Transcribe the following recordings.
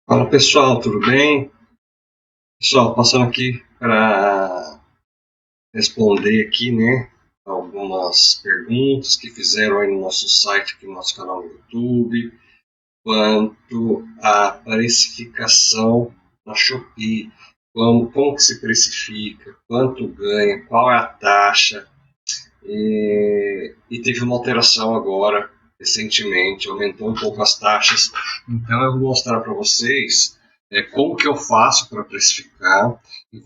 Fala pessoal, tudo bem? Pessoal, passando aqui para responder aqui, né, algumas perguntas que fizeram aí no nosso site, aqui no nosso canal no YouTube, quanto à precificação da Shopee, como que se precifica, quanto ganha, qual é a taxa, e teve uma alteração agora, recentemente, aumentou um pouco as taxas. Então eu vou mostrar para vocês como que eu faço para precificar e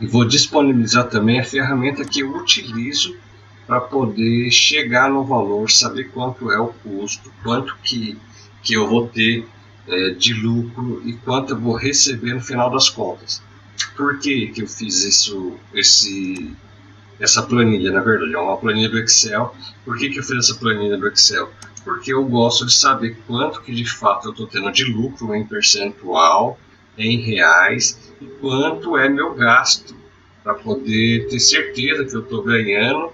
vou disponibilizar também a ferramenta que eu utilizo para poder chegar no valor, saber quanto é o custo, quanto que eu vou ter de lucro e quanto eu vou receber no final das contas. Por que eu fiz essa planilha? Na verdade, é uma planilha do Excel. Por que eu fiz essa planilha do Excel? Porque eu gosto de saber quanto que de fato eu estou tendo de lucro em percentual, em reais, e quanto é meu gasto, para poder ter certeza que eu estou ganhando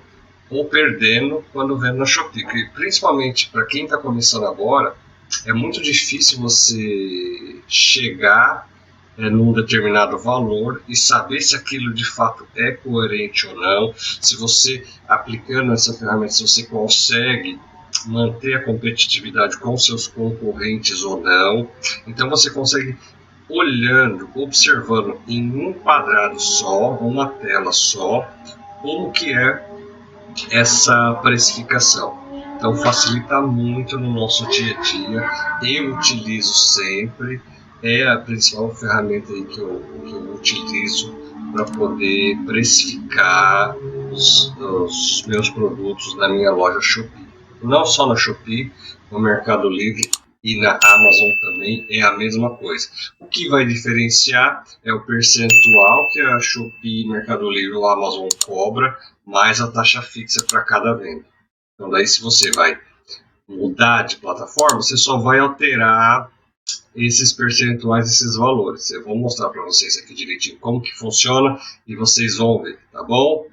ou perdendo quando vendo na Shopee. Porque, principalmente para quem está começando agora, é muito difícil você chegar num determinado valor e saber se aquilo de fato é coerente ou não, se você aplicando essa ferramenta, se você consegue manter a competitividade com seus concorrentes ou não. Então você consegue, olhando, observando em um quadrado só, uma tela só, como que é essa precificação. Então facilita muito no nosso dia a dia. Eu utilizo sempre, é a principal ferramenta aí que eu utilizo para poder precificar os meus produtos na minha loja Shopee. Não só na Shopee, no Mercado Livre e na Amazon também é a mesma coisa. O que vai diferenciar é o percentual que a Shopee, Mercado Livre ou Amazon cobra, mais a taxa fixa para cada venda. Então daí, se você vai mudar de plataforma, você só vai alterar esses percentuais, esses valores. Eu vou mostrar para vocês aqui direitinho como que funciona e vocês vão ver, tá bom?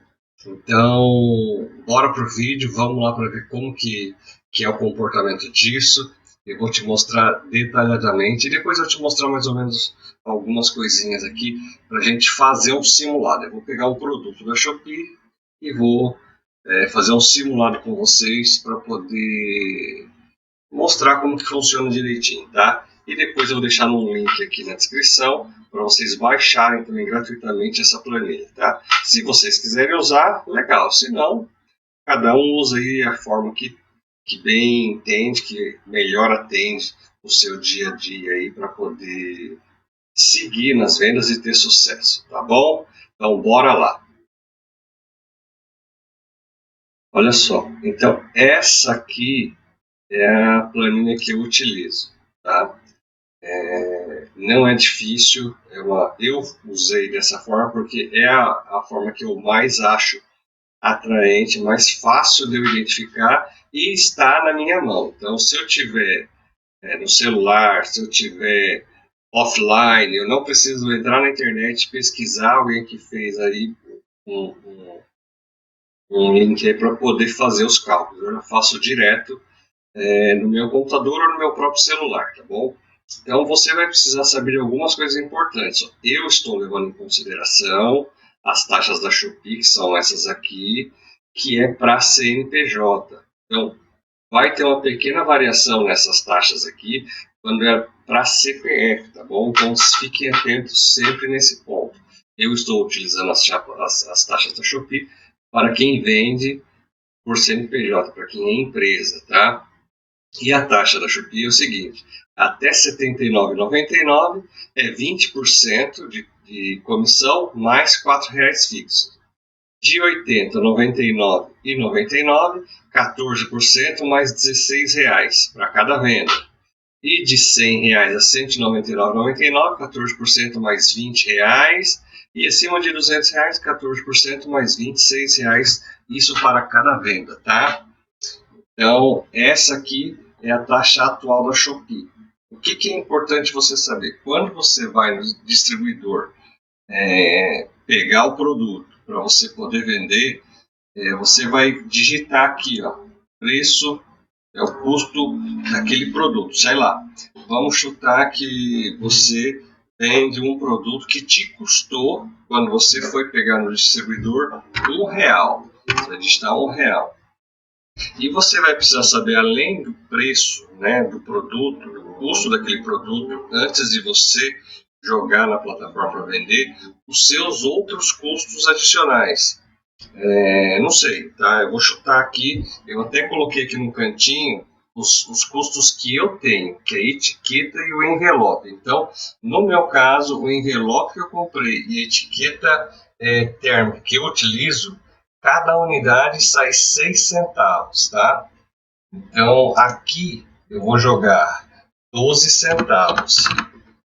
Então, bora pro vídeo, vamos lá para ver como que é o comportamento disso. Eu vou te mostrar detalhadamente e depois eu vou te mostrar mais ou menos algumas coisinhas aqui para a gente fazer um simulado. Eu vou pegar um produto da Shopee e vou fazer um simulado com vocês para poder mostrar como que funciona direitinho, tá? E depois eu vou deixar um link aqui na descrição para vocês baixarem também gratuitamente essa planilha, tá? Se vocês quiserem usar, legal. Se não, cada um usa aí a forma que bem entende, que melhor atende o seu dia a dia aí para poder seguir nas vendas e ter sucesso, tá bom? Então bora lá. Olha só, então essa aqui é a planilha que eu utilizo, tá? Não é difícil, eu usei dessa forma porque é a forma que eu mais acho atraente, mais fácil de eu identificar e está na minha mão. Então, se eu tiver no celular, se eu tiver offline, eu não preciso entrar na internet, pesquisar alguém que fez aí um, um, um link para poder fazer os cálculos. Eu já faço direto no meu computador ou no meu próprio celular, tá bom? Então você vai precisar saber de algumas coisas importantes. Eu estou levando em consideração as taxas da Shopee, que são essas aqui, que é para CNPJ. Então vai ter uma pequena variação nessas taxas aqui quando é para CPF, tá bom? Então fiquem atentos sempre nesse ponto. Eu estou utilizando as taxas da Shopee para quem vende por CNPJ, para quem é empresa, tá? E a taxa da Shopee é o seguinte: até R$ 79,99 é 20% de comissão mais R$ 4,00 fixos. De 80 a 99,99, 14% mais R$ 16,00 para cada venda. E de R$ 100 a R$ 199,99, 14% mais R$ 20,00. E acima de R$ 200, 14% mais R$ 26,00. Isso para cada venda, tá? Então, essa aqui é a taxa atual da Shopee. O que é importante você saber? Quando você vai no distribuidor pegar o produto para você poder vender, você vai digitar aqui, ó, preço é o custo daquele produto. Sei lá, vamos chutar que você vende um produto que te custou, quando você foi pegar no distribuidor, R$1. Você vai digitar R$1. E você vai precisar saber, além do preço, né, do produto, do custo daquele produto, antes de você jogar na plataforma para vender, os seus outros custos adicionais. Não sei, tá? Eu vou chutar aqui, eu até coloquei aqui no cantinho os custos que eu tenho, que é a etiqueta e o envelope. Então, no meu caso, o envelope que eu comprei e a etiqueta térmica que eu utilizo, cada unidade sai 6 centavos, tá? Então, aqui eu vou jogar 12 centavos,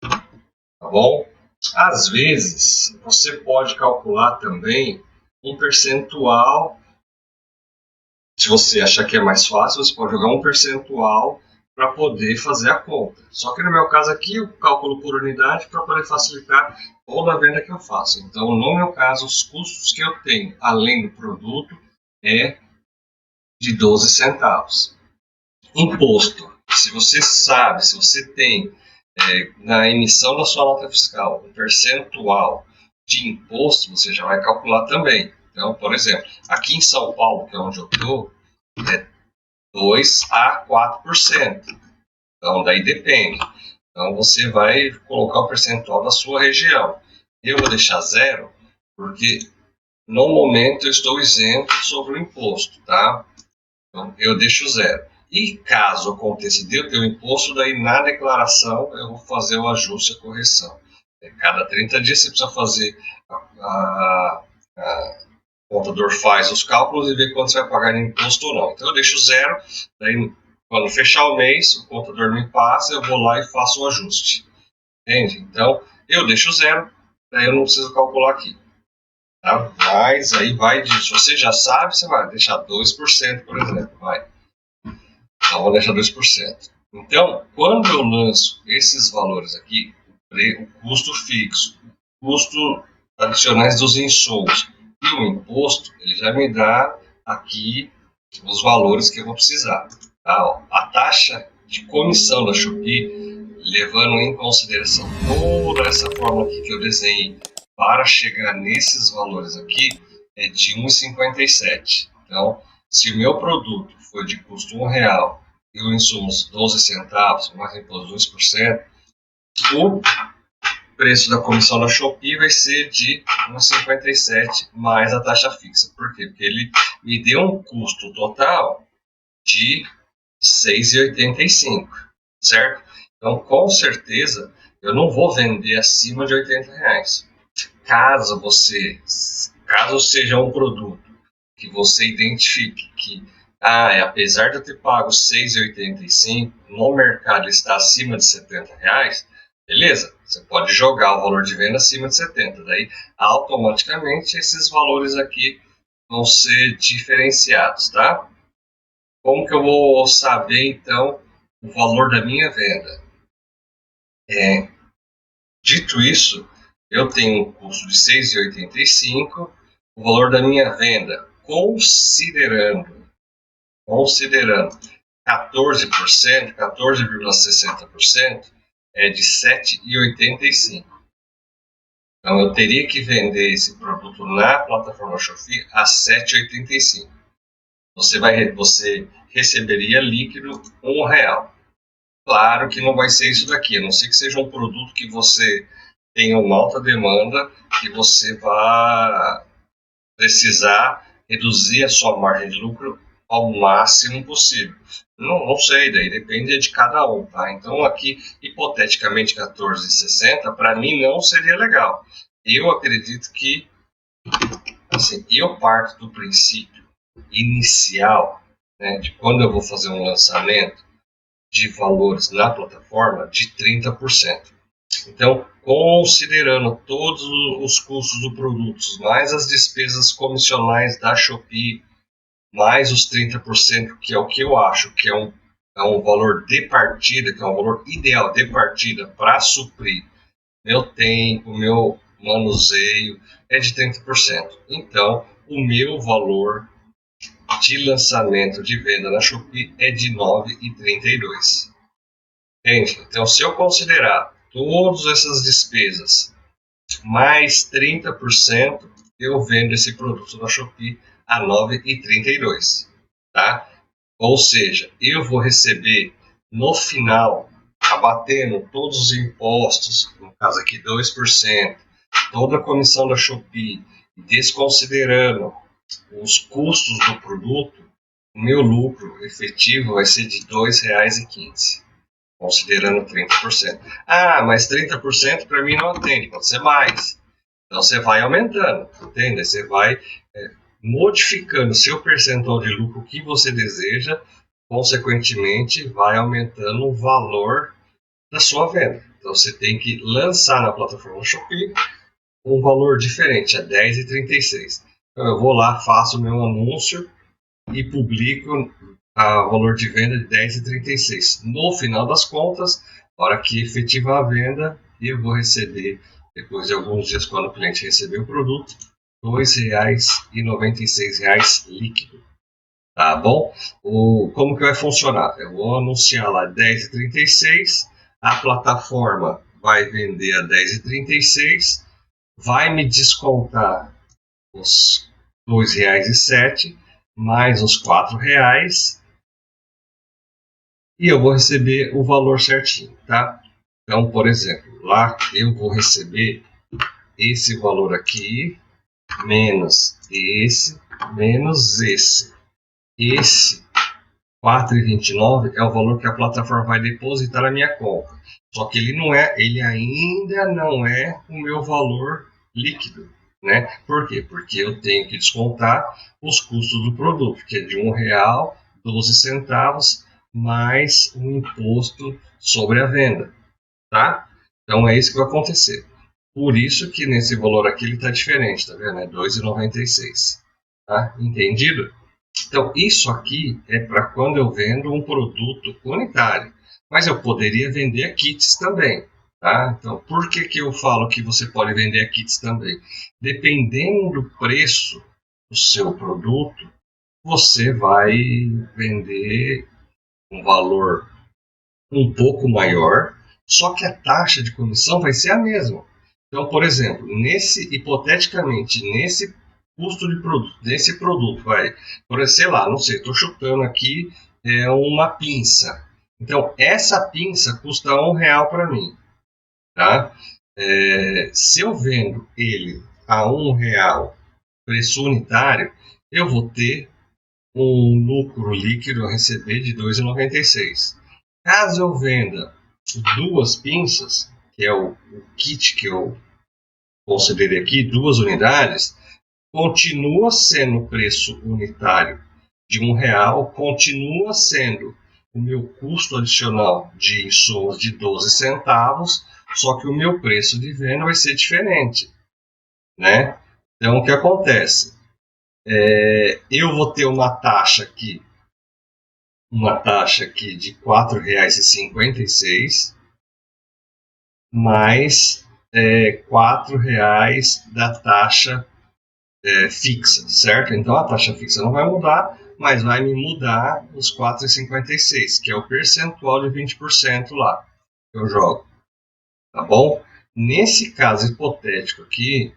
tá bom? Às vezes, você pode calcular também um percentual. Se você achar que é mais fácil, você pode jogar um percentual para poder fazer a conta. Só que no meu caso aqui, eu calculo por unidade para poder facilitar toda a venda que eu faço. Então, no meu caso, os custos que eu tenho, além do produto, é de 12 centavos. Imposto. Se você sabe, se você tem na emissão da sua nota fiscal um percentual de imposto, você já vai calcular também. Então, por exemplo, aqui em São Paulo, que é onde eu estou, é 2 a 4%. Então, daí depende. Então, você vai colocar o percentual da sua região. Eu vou deixar 0, porque no momento eu estou isento sobre o imposto, tá? Então, eu deixo 0. E caso aconteça de eu ter o imposto, daí na declaração eu vou fazer o ajuste e a correção. Cada 30 dias você precisa fazer o contador faz os cálculos e vê quanto você vai pagar de imposto ou não. Então eu deixo 0, daí quando fechar o mês, o contador me passa, eu vou lá e faço o ajuste. Entende? Então eu deixo 0, daí eu não preciso calcular aqui. Tá? Mas aí vai, se você já sabe, você vai deixar 2%, por exemplo. Vai. Então vou deixar 2%. Então, quando eu lanço esses valores aqui, o custo fixo, o custo adicionais dos insumos e o imposto, ele já me dá aqui os valores que eu vou precisar. Tá? A taxa de comissão da Shopee, levando em consideração toda essa fórmula aqui que eu desenhei para chegar nesses valores aqui, é de 1,57. Então, se o meu produto foi de custo R$1 e o insumos 12 centavos, mais imposto 2%, o preço da comissão da Shopee vai ser de 1,57 mais a taxa fixa. Por quê? Porque ele me deu um custo total de 6,85, certo? Então, com certeza, eu não vou vender acima de R$80. Caso seja um produto que você identifique que, apesar de eu ter pago 6,85, no mercado está acima de R$70, beleza, você pode jogar o valor de venda acima de 70, daí automaticamente esses valores aqui vão ser diferenciados, tá? Como que eu vou saber então o valor da minha venda? Dito isso, eu tenho um custo de 6,85, o valor da minha venda, considerando 14%, 14,60%, é de 7,85. Então, eu teria que vender esse produto na plataforma Shopee a 7,85. Você receberia líquido R$1. Claro que não vai ser isso daqui, a não ser que seja um produto que você tenha uma alta demanda, que você vá precisar reduzir a sua margem de lucro ao máximo possível. Não sei, daí depende de cada um, tá? Então aqui, hipoteticamente, 14,60 para mim não seria legal. Eu acredito que, assim, eu parto do princípio inicial, né, de quando eu vou fazer um lançamento, de valores na plataforma de 30%. Então, considerando todos os custos do produto, mais as despesas comissionais da Shopee, mais os 30%, que é o que eu acho que é um valor de partida, que é um valor ideal de partida para suprir meu tempo, meu manuseio, é de 30%. Então, o meu valor de lançamento de venda na Shopee é de R$ 9,32. Entende? Então, se eu considerar todas essas despesas mais 30%, eu vendo esse produto na Shopee a R$ 9,32, tá? Ou seja, eu vou receber no final, abatendo todos os impostos, no caso aqui 2%, toda a comissão da Shopee, desconsiderando os custos do produto, o meu lucro efetivo vai ser de R$ 2,15, considerando 30%. Ah, mas 30% para mim não atende, pode ser mais. Então você vai aumentando, entende? Você vai modificando seu percentual de lucro que você deseja, consequentemente vai aumentando o valor da sua venda. Então você tem que lançar na plataforma Shopee um valor diferente, a R$ 10,36. Então eu vou lá, faço o meu anúncio e publico o valor de venda de R$ 10,36. No final das contas, na hora que efetivar a venda, eu vou receber, depois de alguns dias, quando o cliente receber o produto, R$ 2,96 líquido. Tá bom? Como que vai funcionar? Eu vou anunciar lá R$ 10,36, a plataforma vai vender a R$ 10,36, vai me descontar os R$ 2,07 mais os R$ 4,00 e eu vou receber o valor certinho, tá? Então, por exemplo, lá eu vou receber esse valor aqui, menos esse, menos esse. Esse R$ 4,29 é o valor que a plataforma vai depositar na minha conta. Só que ele ainda não é o meu valor líquido, né? Por quê? Porque eu tenho que descontar os custos do produto, que é de R$ 1,12 mais o imposto sobre a venda, tá? Então é isso que vai acontecer. Por isso que nesse valor aqui ele está diferente, tá vendo? É R$ 2,96, tá? Entendido? Então, isso aqui é para quando eu vendo um produto unitário, mas eu poderia vender a kits também, tá? Então, por que eu falo que você pode vender a kits também? Dependendo do preço do seu produto, você vai vender um valor um pouco maior, só que a taxa de comissão vai ser a mesma. Então, por exemplo, hipoteticamente, nesse custo de produto, desse produto, sei lá, não sei, estou chutando aqui, é uma pinça. Então, essa pinça custa R$ 1 para mim, tá? Se eu vendo ele a R$ 1, preço unitário, eu vou ter um lucro líquido a receber de R$ 2,96. Caso eu venda duas pinças, que é o kit que eu considerei aqui, 2 unidades, continua sendo o preço unitário de R$ 1, continua sendo o meu custo adicional de insumos de 12 centavos, só que o meu preço de venda vai ser diferente, né? Então, o que acontece? Eu vou ter uma taxa aqui de R$ 4,56, mais R$ 4,00 da taxa fixa, certo? Então a taxa fixa não vai mudar, mas vai me mudar os 4,56, que é o percentual de 20% lá que eu jogo, tá bom? Nesse caso hipotético aqui,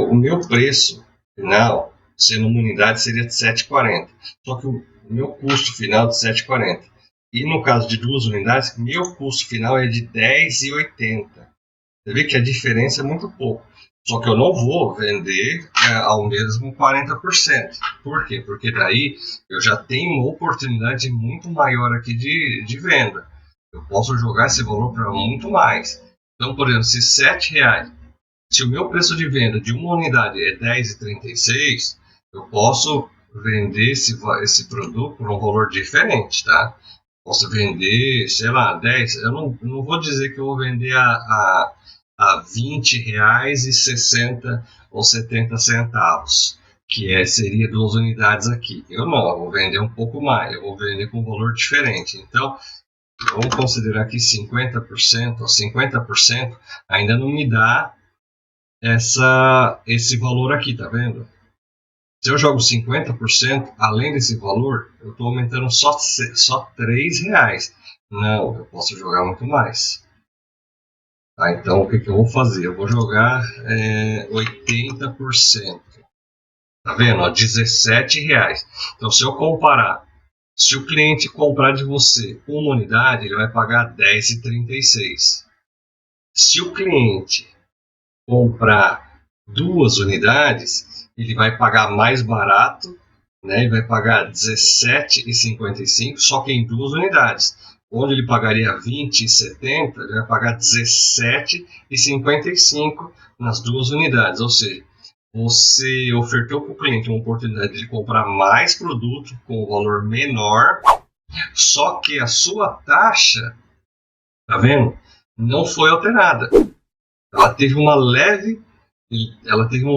o meu preço final, sendo uma unidade, seria de R$ 7,40. Só que o meu custo final é de R$ 7,40. E no caso de 2 unidades, meu custo final é de R$ 10,80. Você vê que a diferença é muito pouco. Só que eu não vou vender ao mesmo 40%. Por quê? Porque daí eu já tenho uma oportunidade muito maior aqui de venda. Eu posso jogar esse valor para muito mais. Então, por exemplo, se R$ 7,00, se o meu preço de venda de uma unidade é R$ 10,36, eu posso vender esse produto por um valor diferente, tá? Posso vender, sei lá, 10. Eu não vou dizer que eu vou vender a R$ 20,60 ou 70 centavos, que seria 2 unidades aqui. Eu vou vender um pouco mais, eu vou vender com um valor diferente. Então, vamos considerar que 50% ou 50% ainda não me dá esse valor aqui, tá vendo? Se eu jogo 50%, além desse valor, eu estou aumentando só R$3. Não, eu posso jogar muito mais. Tá, então, o que eu vou fazer? Eu vou jogar 80%. Tá vendo? Ó, R$17. Então, se eu comparar, se o cliente comprar de você uma unidade, ele vai pagar R$10,36. Se o cliente comprar 2 unidades, ele vai pagar mais barato, né? Ele vai pagar R$17,55, só que em 2 unidades. Onde ele pagaria R$20,70, ele vai pagar R$17,55 nas 2 unidades. Ou seja, você ofertou para o cliente uma oportunidade de comprar mais produto com um valor menor, só que a sua taxa, tá vendo? Não foi alterada. Ela teve um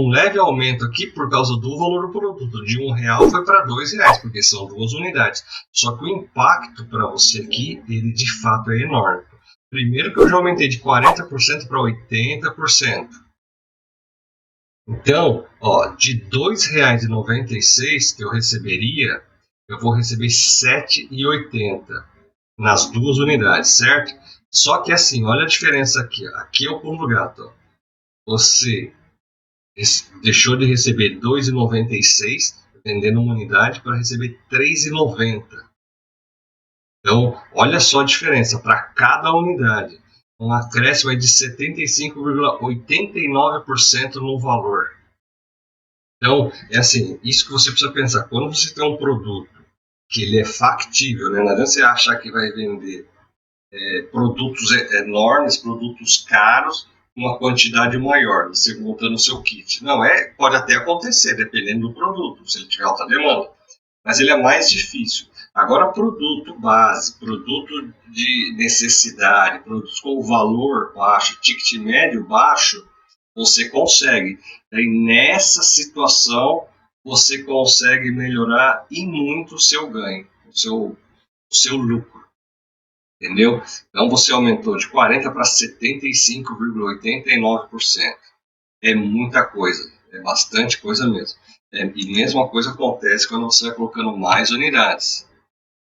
leve aumento aqui por causa do valor do produto. De R$1 foi para R$2, porque são 2 unidades. Só que o impacto para você aqui, ele de fato é enorme. Primeiro que eu já aumentei de 40% para 80%. Então, ó, de R$2,96 que eu receberia, eu vou receber R$7,80 nas 2 unidades, certo? Só que assim, olha a diferença aqui. Aqui é o pulo do gato. Você deixou de receber R$2,96 vendendo uma unidade para receber R$3,90. Então, olha só a diferença para cada unidade. Um acréscimo de 75,89% no valor. Então, é assim, isso que você precisa pensar. Quando você tem um produto que ele é factível, né? Não adianta você achar que vai vender produtos enormes, produtos caros, uma quantidade maior, você montando o seu kit. Não, pode até acontecer, dependendo do produto, se ele tiver alta demanda. Mas ele é mais difícil. Agora, produto base, produto de necessidade, produtos com valor baixo, ticket médio baixo, você consegue. E nessa situação, você consegue melhorar e muito o seu ganho, o seu lucro. Entendeu? Então você aumentou de 40% para 75,89%. É muita coisa, é bastante coisa mesmo. E mesma coisa acontece quando você vai colocando mais unidades.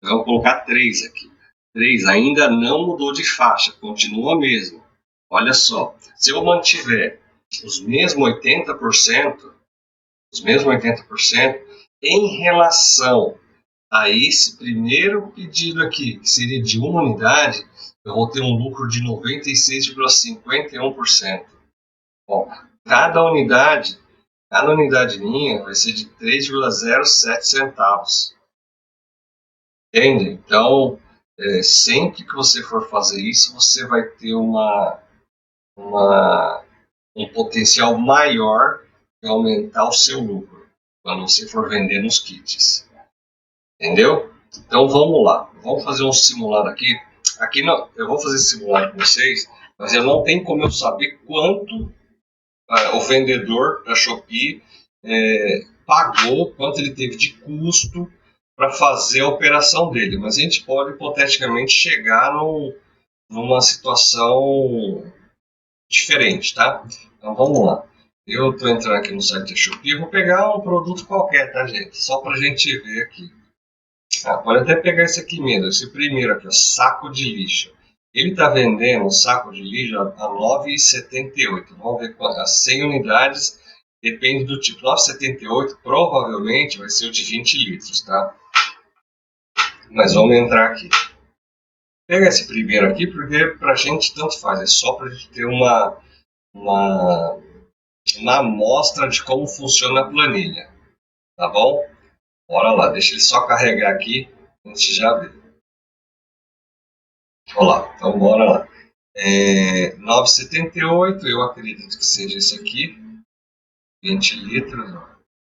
Eu vou colocar 3 aqui. 3 ainda não mudou de faixa, continua mesmo. Olha só, se eu mantiver os mesmos 80%, em relação a esse primeiro pedido aqui, que seria de uma unidade, eu vou ter um lucro de 96,51%. Bom, cada unidade minha vai ser de 3,07 centavos. Entende? Então, sempre que você for fazer isso, você vai ter um potencial maior de aumentar o seu lucro quando você for vender nos kits. Entendeu? Então vamos lá, vamos fazer um simulado aqui. Aqui não, eu vou fazer esse simulado com vocês, mas eu não tenho como eu saber quanto o vendedor da Shopee pagou, quanto ele teve de custo para fazer a operação dele. Mas a gente pode hipoteticamente chegar numa situação diferente, tá? Então vamos lá. Eu estou entrando aqui no site da Shopee, vou pegar um produto qualquer, tá, gente? Só para a gente ver aqui. Pode até pegar esse aqui mesmo, esse primeiro aqui, ó, saco de lixo. Ele está vendendo um saco de lixo a R$9,78. Vamos ver as 100 unidades, depende do tipo. R$9,78 provavelmente vai ser o de 20 litros, tá? Mas vamos entrar aqui. Pega esse primeiro aqui, porque pra gente tanto faz. É só pra gente ter uma amostra de como funciona a planilha. Tá bom? Bora lá, deixa ele só carregar aqui, a gente já vê. Olha lá, então bora lá. 9,78, eu acredito que seja esse aqui. 20 litros,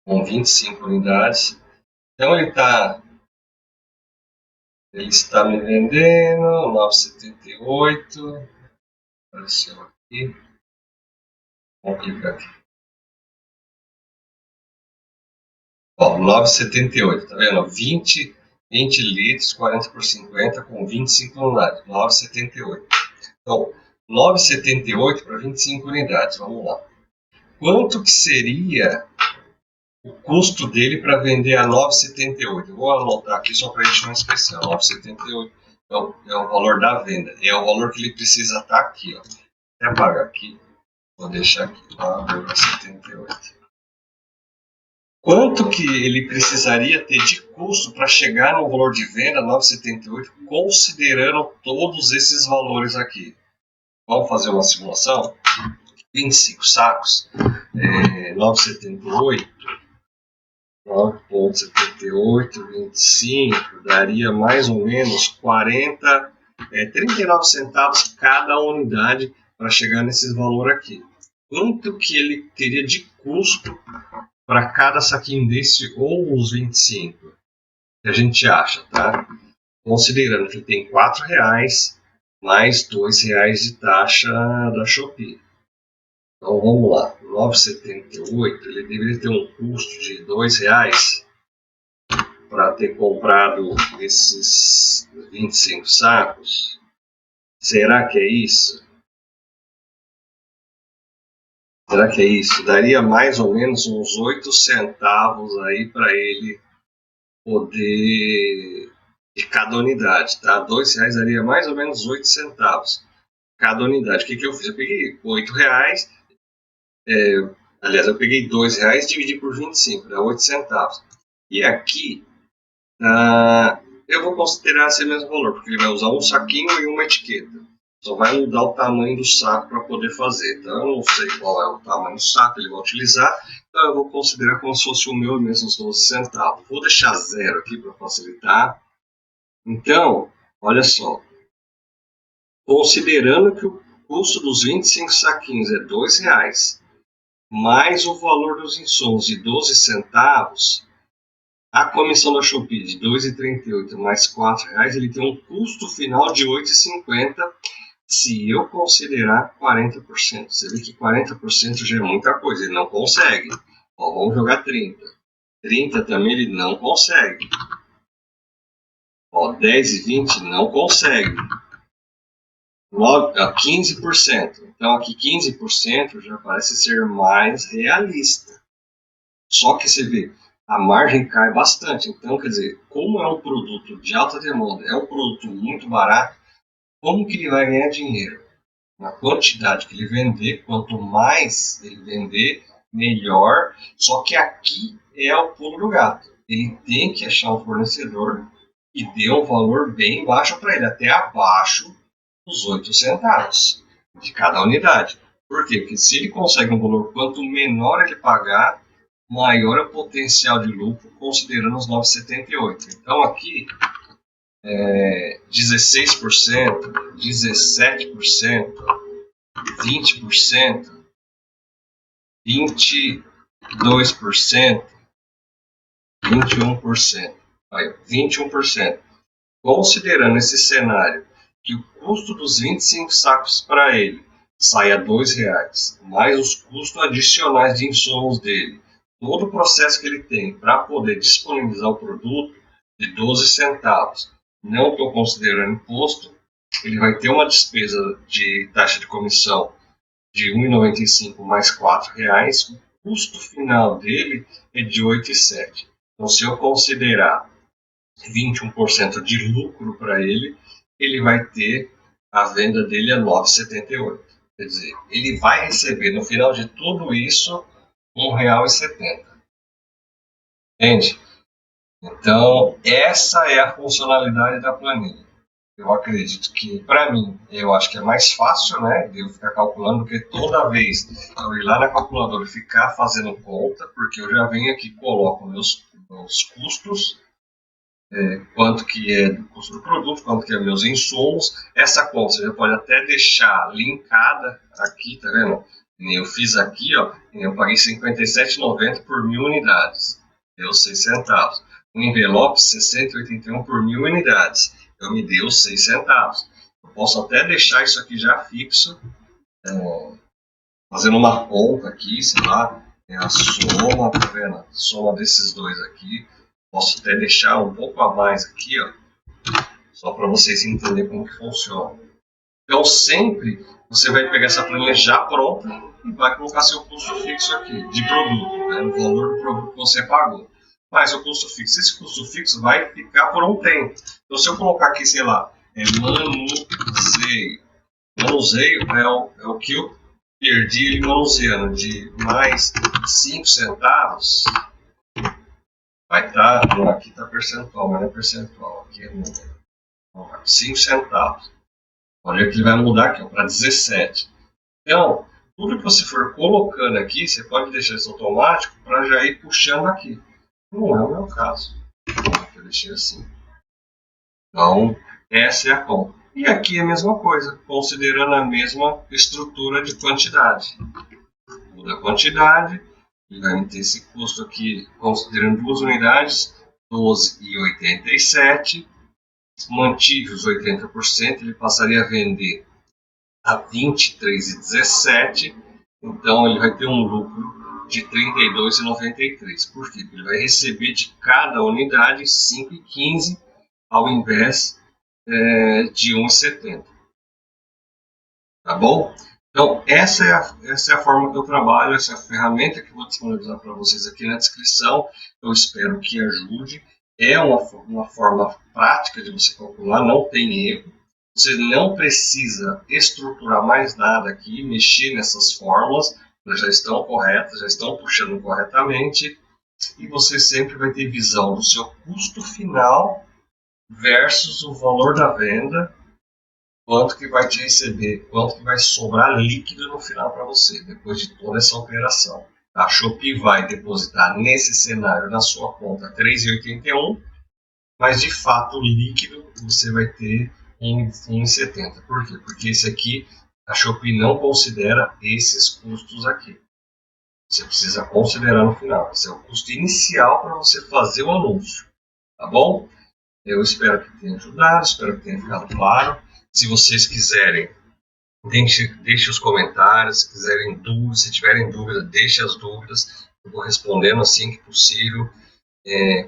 com 25 unidades. Então ele está me vendendo 9,78. Apareceu aqui. Vamos clicar aqui. Ó, 9,78, tá vendo? 20 litros, 40 por 50, com 25 unidades. 9,78. Então, 9,78 para 25 unidades. Vamos lá. Quanto que seria o custo dele para vender a 9,78. Vou anotar aqui só para a gente não esquecer. 9,78 é o valor da venda. É o valor que ele precisa estar aqui. Ó. Até apagar aqui. Vou deixar aqui. 9,78. Quanto que ele precisaria ter de custo para chegar no valor de venda 9,78, considerando todos esses valores aqui? Vamos fazer uma simulação? 25 sacos, 9,78, 9,78, 25, daria mais ou menos 39 centavos cada unidade para chegar nesses valores aqui. Quanto que ele teria de custo para cada saquinho desse ou os 25 que a gente acha, tá? Considerando que ele tem R$4 mais R$2 de taxa da Shopee. Então vamos lá, 9,78, ele deveria ter um custo de R$2 para ter comprado esses 25 sacos. Será que é isso? Será que é isso? Daria mais ou menos uns 8 centavos aí para ele poder de cada unidade, tá? R$2 daria mais ou menos 8 centavos cada unidade. O que eu fiz? Eu peguei R$8, aliás, eu peguei R$2 e dividi por 25, dá 8 centavos. E aqui, eu vou considerar esse mesmo valor, porque ele vai usar um saquinho e uma etiqueta. Só vai mudar o tamanho do saco para poder fazer. Então, eu não sei qual é o tamanho do saco que ele vai utilizar. Então, eu vou considerar como se fosse o meu mesmo, os 12 centavos. Vou deixar 0 aqui para facilitar. Então, olha só. Considerando que o custo dos 25 saquinhos é R$2, mais o valor dos insumos de 12 centavos, a comissão da Shopee de 2,38 mais R$4, ele tem um custo final de 8,50 se eu considerar 40%. Você vê que 40% já é muita coisa, ele não consegue. Ó, vamos jogar 30. 30 também ele não consegue. Ó, 10 e 20 não consegue. 15%. Então aqui 15% já parece ser mais realista. Só que você vê, a margem cai bastante. Então, quer dizer, como é um produto de alta demanda, é um produto muito barato, como que ele vai ganhar dinheiro? Na quantidade que ele vender, quanto mais ele vender, melhor. Só que aqui é o pulo do gato. Ele tem que achar um fornecedor que dê um valor bem baixo para ele, até abaixo dos 8 centavos de cada unidade. Por quê? Porque se ele consegue um valor, quanto menor ele pagar, maior é o potencial de lucro, considerando os 9,78. Então aqui, 16%, 17%, 20%, 22%, 21%. Aí, 21%. Considerando esse cenário, que o custo dos 25 sacos para ele sai a R$2, mais os custos adicionais de insumos dele, todo o processo que ele tem para poder disponibilizar o produto de 12 centavos, não estou considerando imposto, ele vai ter uma despesa de taxa de comissão de R$1,95 mais R$4, o custo final dele é de 8,7. Então, se eu considerar 21% de lucro para ele, ele vai ter a venda dele a 9,78. Quer dizer, ele vai receber no final de tudo isso R$1,70. Entende? Então, essa é a funcionalidade da planilha. Eu acredito que, para mim, eu acho que é mais fácil, né, de eu ficar calculando, do que toda vez eu ir lá na calculadora e ficar fazendo conta, porque eu já venho aqui e coloco meus custos, quanto que é o custo do produto, quanto que é meus insumos. Essa conta você já pode até deixar linkada aqui, tá vendo? Eu fiz aqui, ó, eu paguei R$57,90 por 1.000 unidades, deu 6 centavos. Um envelope 60,81 por 1.000 unidades, eu me deu 6 centavos. Eu posso até deixar isso aqui já fixo, fazendo uma conta aqui, sei lá, a soma, tá vendo? A soma desses dois aqui. Posso até deixar um pouco a mais aqui, ó, só para vocês entenderem como que funciona. Então, sempre você vai pegar essa planilha já pronta e vai colocar seu custo fixo aqui, de produto, né, o valor do produto que você pagou. Mas o custo fixo, esse custo fixo vai ficar por um tempo. Então, se eu colocar aqui, sei lá, manuseio. Manuseio é o que eu perdi ele manuseando, de mais 5 centavos. Vai estar, aqui está percentual, mas não é percentual, aqui é número. 5 centavos. Olha que ele vai mudar aqui para 17. Então, tudo que você for colocando aqui, você pode deixar isso automático para já ir puxando aqui. Não é o meu caso. Eu deixei assim. Então, essa é a conta. E aqui é a mesma coisa, considerando a mesma estrutura de quantidade. Muda a quantidade, ele vai ter esse custo aqui, considerando 2 unidades, 12,87. Mantive os 80%, ele passaria a vender a 23,17. Então, ele vai ter um lucro de 32,93. Por quê? Porque ele vai receber de cada unidade 5,15 ao invés de 1,70. Tá bom? Então, essa é a forma que eu trabalho, essa é a ferramenta que eu vou disponibilizar para vocês aqui na descrição. Eu espero que ajude. É uma forma prática de você calcular, não tem erro. Você não precisa estruturar mais nada aqui, mexer nessas fórmulas, elas já estão corretas, já estão puxando corretamente. E você sempre vai ter visão do seu custo final versus o valor da venda, quanto que vai te receber, quanto que vai sobrar líquido no final para você, depois de toda essa operação. A Shopee vai depositar nesse cenário na sua conta 3,81, mas de fato líquido você vai ter em 1,70. Por quê? Porque esse aqui, a Shopee não considera esses custos aqui. Você precisa considerar no final. Esse é o custo inicial para você fazer o anúncio. Tá bom? Eu espero que tenha ajudado, espero que tenha ficado claro. Se vocês quiserem, deixe os comentários, se quiserem dúvidas, se tiverem dúvida, deixe as dúvidas. Eu vou respondendo assim que possível.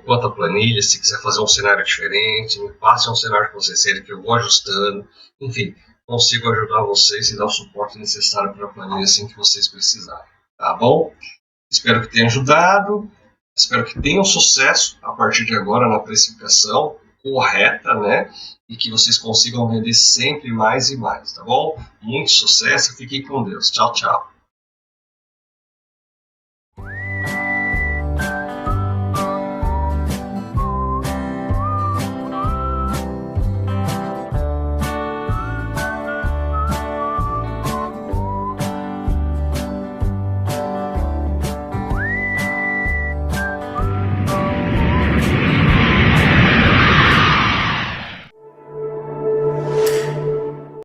Quanto à planilha, se quiser fazer um cenário diferente, me passe um cenário que vocês querem que eu vou ajustando. Enfim, consigo ajudar vocês e dar o suporte necessário para a planilha assim que vocês precisarem. Tá bom? Espero que tenha ajudado. Espero que tenham sucesso a partir de agora na precificação correta, né? E que vocês consigam vender sempre mais e mais, tá bom? Muito sucesso e fiquem com Deus. Tchau, tchau.